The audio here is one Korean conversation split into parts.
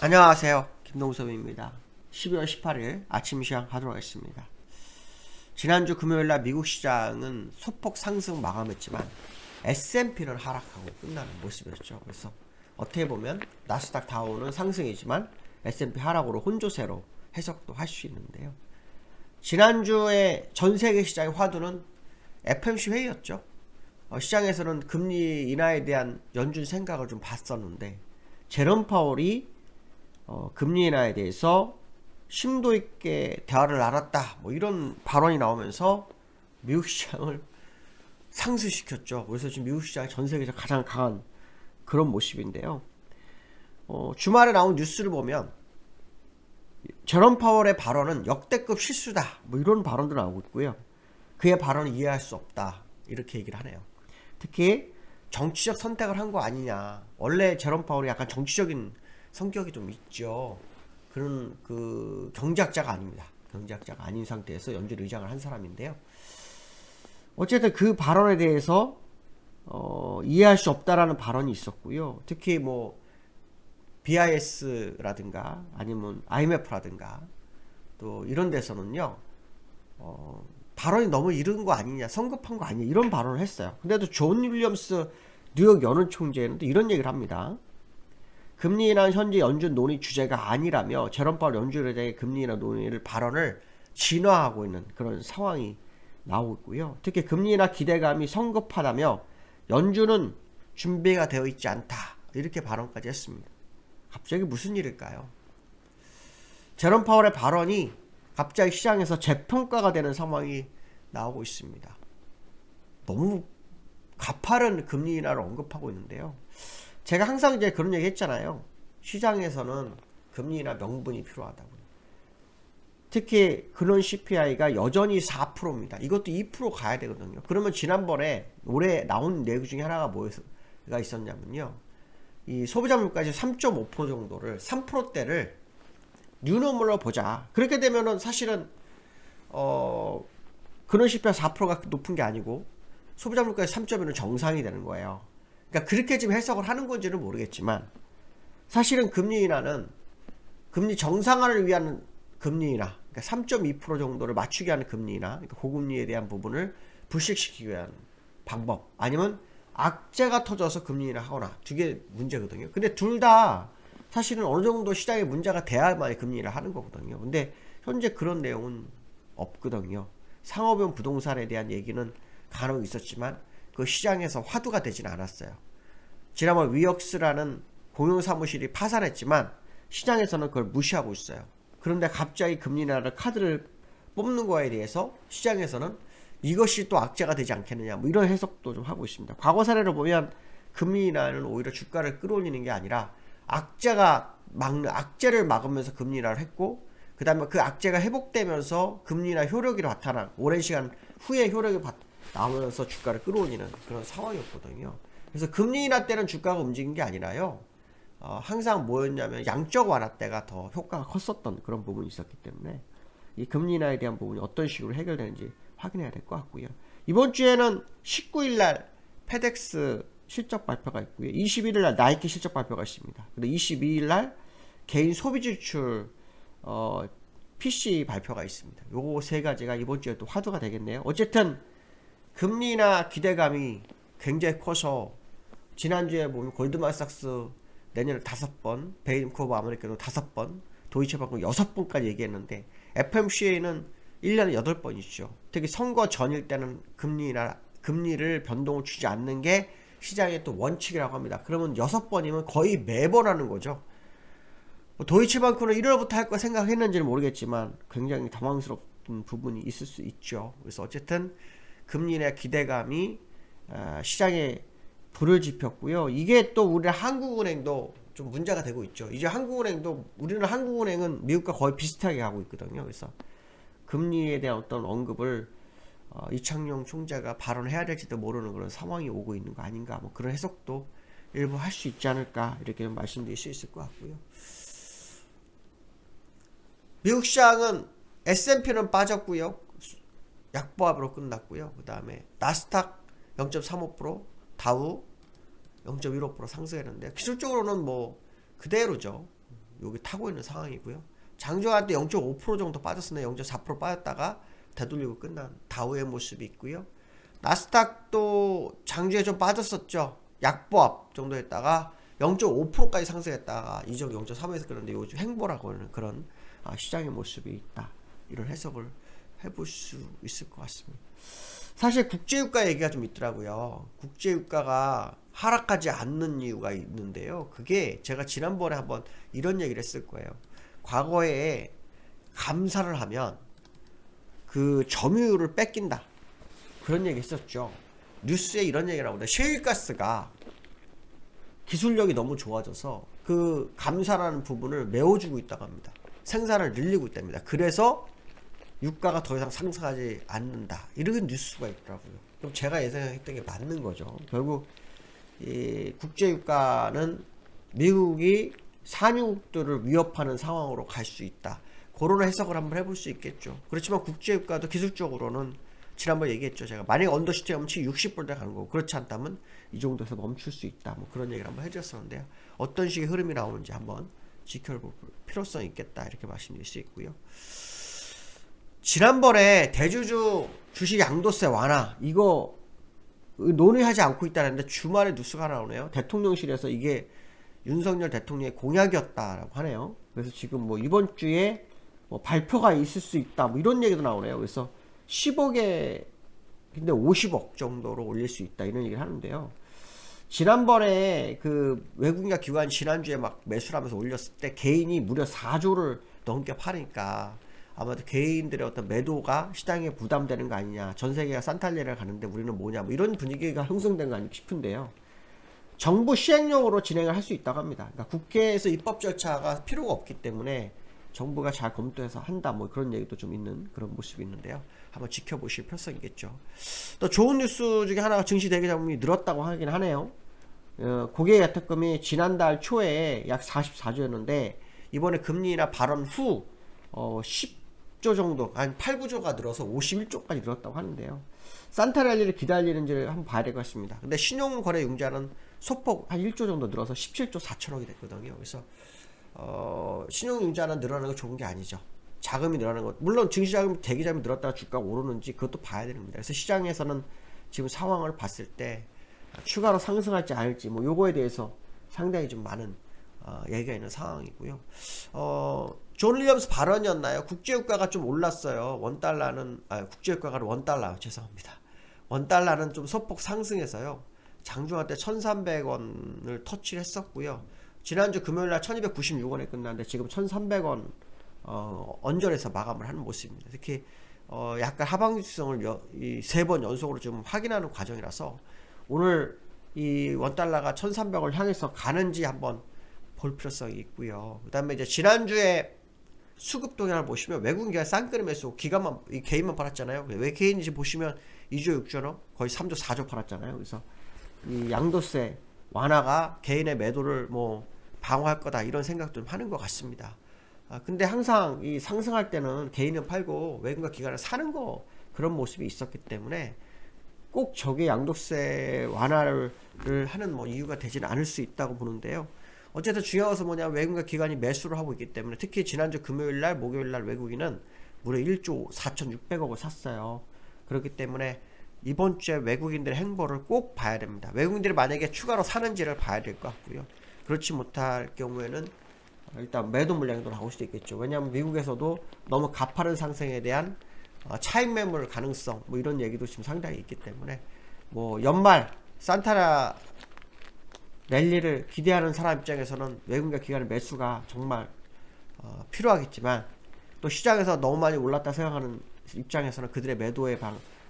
안녕하세요. 김동섭입니다. 12월 18일 아침 시황 하도록 하겠습니다. 지난주 금요일날 미국 시장은 소폭 상승 마감했지만 S&P는 하락하고 끝나는 모습이었죠. 그래서 어떻게 보면 나스닥 다우는 상승이지만 S&P 하락으로 혼조세로 해석도 할 수 있는데요. 지난주에 전 세계 시장의 화두는 FOMC 회의였죠. 시장에서는 금리 인하에 대한 연준 생각을 좀 봤었는데 제롬 파월이 금리 인하에 대해서 심도 있게 대화를 나눴다 뭐 이런 발언이 나오면서 미국 시장을 상승시켰죠. 그래서 지금 미국 시장이 전 세계에서 가장 강한 그런 모습인데요. 주말에 나온 뉴스를 보면 제롬 파월의 발언은 역대급 실수다 뭐 이런 발언도 나오고 있고요. 그의 발언을 이해할 수 없다 이렇게 얘기를 하네요. 특히 정치적 선택을 한 거 아니냐. 원래 제롬 파월이 약간 정치적인 성격이 좀 있죠. 그런 경제학자가 아닙니다. 경제학자가 아닌 상태에서 연준 의장을 한 사람인데요. 어쨌든 그 발언에 대해서 이해할 수 없다라는 발언이 있었고요. 특히 뭐 BIS라든가 아니면 IMF라든가 또 이런 데서는요. 발언이 너무 이른 거 아니냐, 성급한 거 아니냐 이런 발언을 했어요. 근데도 존 윌리엄스 뉴욕 연은 총재는 또 이런 얘기를 합니다. 금리 인하는 현재 연준 논의 주제가 아니라며 제롬 파월 연준 의장의 금리 인하 논의를 발언을 진화하고 있는 그런 상황이 나오고 있고요. 특히 금리 인하 기대감이 성급하다며 연준은 준비가 되어 있지 않다 이렇게 발언까지 했습니다. 갑자기 무슨 일일까요? 제롬 파월의 발언이 갑자기 시장에서 재평가가 되는 상황이 나오고 있습니다. 너무 가파른 금리 인하를 언급하고 있는데요. 제가 항상 이제 그런 얘기 했잖아요. 시장에서는 금리 인하 명분이 필요하다고. 특히 근원 CPI가 여전히 4%입니다. 이것도 2% 가야 되거든요. 그러면 지난번에 올해 나온 내용 중에 하나가 뭐가 있었냐면요. 이 소비자 물가지 3.5% 정도를 3%대를 뉴노멀로 보자. 그렇게 되면은 사실은 근원 CPI 4%가 높은 게 아니고 소비자 물가의 3.1은 정상이 되는 거예요. 그러니까 그렇게 지금 해석을 하는 건지는 모르겠지만 사실은 금리 인하는 금리 정상화를 위한 금리 인하, 그러니까 3.2% 정도를 맞추게 하는 금리 인하, 그러니까 고금리에 대한 부분을 불식시키기 위한 방법, 아니면 악재가 터져서 금리 인하 하거나 두 개 문제거든요. 근데 둘 다 사실은 어느 정도 시장에 문제가 돼야만 금리 인하 하는 거거든요. 근데 현재 그런 내용은 없거든요. 상업용 부동산에 대한 얘기는 간혹 있었지만 그 시장에서 화두가 되지는 않았어요. 지난번 위역스라는 공용사무실이 파산했지만 시장에서는 그걸 무시하고 있어요. 그런데 갑자기 금리 인하를 카드를 뽑는 거에 대해서 시장에서는 이것이 또 악재가 되지 않겠느냐 뭐 이런 해석도 좀 하고 있습니다. 과거 사례를 보면 금리 인하는 오히려 주가를 끌어올리는 게 아니라 악재를 막으면서 금리 인하를 했고 그 다음에 그 악재가 회복되면서 금리 인하 효력이 나타나 오랜 시간 후에 효력이 나오면서 주가를 끌어올리는 그런 상황이었거든요. 그래서 금리 인하 때는 주가가 움직인 게 아니라요. 항상 뭐였냐면 양적 완화 때가 더 효과가 컸었던 그런 부분이 있었기 때문에 이 금리 인하에 대한 부분이 어떤 식으로 해결되는지 확인해야 될 것 같고요. 이번 주에는 19일날 페덱스 실적 발표가 있고요. 21일날 나이키 실적 발표가 있습니다. 그리고 22일날 개인 소비 지출 PC 발표가 있습니다. 요거 세 가지가 이번 주에 또 화두가 되겠네요. 어쨌든 금리 인하 기대감이 굉장히 커서 지난주에 보면 골드만삭스 내년에 5번, 베인코브 아메리카도 5번, 도이체방크 6번까지 얘기했는데 FOMC는 1년에 8번이죠. 특히 선거 전일 때는 금리를 변동을 주지 않는 게 시장의 또 원칙이라고 합니다. 그러면 6번이면 거의 매번 하는 거죠. 도이체방크는 1월부터 할 거 생각했는지는 모르겠지만 굉장히 당황스러운 부분이 있을 수 있죠. 그래서 어쨌든 금리 인하 기대감이 시장에 불을 지폈고요. 이게 또 우리 한국은행도 좀 문제가 되고 있죠. 이제 우리는 한국은행은 미국과 거의 비슷하게 가고 있거든요. 그래서 금리에 대한 어떤 언급을 이창용 총재가 발언해야 될지도 모르는 그런 상황이 오고 있는 거 아닌가, 뭐 그런 해석도 일부 할 수 있지 않을까 이렇게 말씀드릴 수 있을 것 같고요. 미국 시장은 S&P는 빠졌고요. 약보합으로 끝났고요. 그 다음에 나스닥 0.35%, 다우 0.15% 상승했는데 기술적으로는 뭐 그대로죠. 여기 타고 있는 상황이고요. 장중한 때 0.5% 정도 빠졌었네. 0.4% 빠졌다가 되돌리고 끝난 다우의 모습이 있고요. 나스닥도 장중에 좀 빠졌었죠. 약보합 정도 했다가 0.5%까지 상승했다가 이적 0.3에서 그런데 요즘 행보라고 하는 그런 시장의 모습이 있다. 이런 해석을 해볼 수 있을 것 같습니다. 사실 국제유가 얘기가 좀 있더라고요. 국제유가가 하락하지 않는 이유가 있는데요. 그게 제가 지난번에 한번 이런 얘기를 했을 거예요. 과거에 감사를 하면 그 점유율을 뺏긴다. 그런 얘기 했었죠. 뉴스에 이런 얘기가 나오는데 셰일가스가 기술력이 너무 좋아져서 그 감사라는 부분을 메워주고 있다고 합니다. 생산을 늘리고 있답니다. 그래서 유가가 더 이상 상승하지 않는다. 이런 뉴스가 있더라고요. 그럼 제가 예상했던 게 맞는 거죠. 결국 이 국제유가는 미국이 산유국들을 위협하는 상황으로 갈 수 있다. 그런 해석을 한번 해볼 수 있겠죠. 그렇지만 국제유가도 기술적으로는 지난번에 얘기했죠. 제가 만약에 언더슈트에 가면 60불대 가는 거고 그렇지 않다면 이 정도에서 멈출 수 있다. 뭐 그런 얘기를 한번 해줬었는데요. 어떤 식의 흐름이 나오는지 한번 지켜볼 필요성이 있겠다. 이렇게 말씀드릴 수 있고요. 지난번에 대주주 주식 양도세 완화 이거 논의하지 않고 있다는데 주말에 뉴스가 하나 나오네요. 대통령실에서 이게 윤석열 대통령의 공약이었다라고 하네요. 그래서 지금 뭐 이번 주에 뭐 발표가 있을 수 있다 뭐 이런 얘기도 나오네요. 그래서 10억에 근데 50억 정도로 올릴 수 있다 이런 얘기를 하는데요. 지난번에 그 외국인과 기관 지난주에 막 매수를 하면서 올렸을 때 개인이 무려 4조를 넘게 파니까 아마도 개인들의 어떤 매도가 시장에 부담되는 거 아니냐. 전 세계가 산탈리를 가는데 우리는 뭐냐. 뭐 이런 분위기가 형성된 거 아닐까 싶은데요. 정부 시행령으로 진행을 할 수 있다고 합니다. 그러니까 국회에서 입법 절차가 필요가 없기 때문에 정부가 잘 검토해서 한다. 뭐 그런 얘기도 좀 있는 그런 모습이 있는데요. 한번 지켜보실 필요성이겠죠. 또 좋은 뉴스 중에 하나가 증시 대기 자금이 늘었다고 하긴 하네요. 고객 예탁금이 지난달 초에 약 44조였는데 이번에 금리나 발언 후 10조 정도, 한 8, 9조가 늘어서 51조까지 늘었다고 하는데요. 산타랠리를 기다리는지를 한번 봐야 될 것 같습니다. 근데 신용거래 융자는 소폭 한 1조 정도 늘어서 17조 4천억이 됐거든요. 그래서 신용융자는 늘어나는 거 좋은 게 아니죠. 자금이 늘어나는 것, 물론 증시자금 대기자금이 늘었다가 주가가 오르는지 그것도 봐야 됩니다. 그래서 시장에서는 지금 상황을 봤을 때 추가로 상승할지 않을지 뭐 요거에 대해서 상당히 좀 많은 얘기가 있는 상황이고요. 존 윌리엄스 발언이었나요? 국제유가가 좀 올랐어요. 원달러는 국제유가가 원달러 죄송합니다. 원달러는 좀 소폭 상승해서요. 장중한 때 1,300원을 터치를 했었고요. 지난주 금요일날 1,296원에 끝났는데 지금 1,300원 언저리에서 마감을 하는 모습입니다. 특히 약간 하방지수성을 이 3번 연속으로 지금 확인하는 과정이라서 오늘 이 원달러가 1,300원을 향해서 가는지 한번 볼 필요성이 있고요. 그 다음에 이제 지난주에 수급 동향을 보시면 외국인 기관 쌍끌이 매수 기관만 개인만 팔았잖아요. 왜 개인인지 보시면 2조 6천억 거의 3조 4조 팔았잖아요. 그래서 이 양도세 완화가 개인의 매도를 뭐 방어할 거다 이런 생각도 좀 하는 것 같습니다. 근데 항상 이 상승할 때는 개인은 팔고 외국인과 기관은 사는 거 그런 모습이 있었기 때문에 꼭 저게 양도세 완화를 하는 뭐 이유가 되지는 않을 수 있다고 보는데요. 어쨌든 중요한 것은 뭐냐, 외국인과 기관이 매수를 하고 있기 때문에 특히 지난주 금요일날 목요일날 외국인은 무려 1조 4,600억을 샀어요. 그렇기 때문에 이번 주에 외국인들의 행보를 꼭 봐야 됩니다. 외국인들이 만약에 추가로 사는지를 봐야 될 것 같고요. 그렇지 못할 경우에는 일단 매도 물량이 또 나올 수도 있겠죠. 왜냐하면 미국에서도 너무 가파른 상승에 대한 차익 매물 가능성 뭐 이런 얘기도 지금 상당히 있기 때문에 뭐 연말 산타 랠리를 기대하는 사람 입장에서는 외국인과 기관의 매수가 정말 필요하겠지만 또 시장에서 너무 많이 올랐다 생각하는 입장에서는 그들의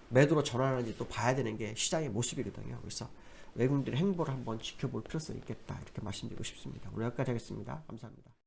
매도로 전환하는지 또 봐야 되는 게 시장의 모습이거든요. 그래서 외국인들의 행보를 한번 지켜볼 필요성이 있겠다 이렇게 말씀드리고 싶습니다. 오늘 여기까지 하겠습니다. 감사합니다.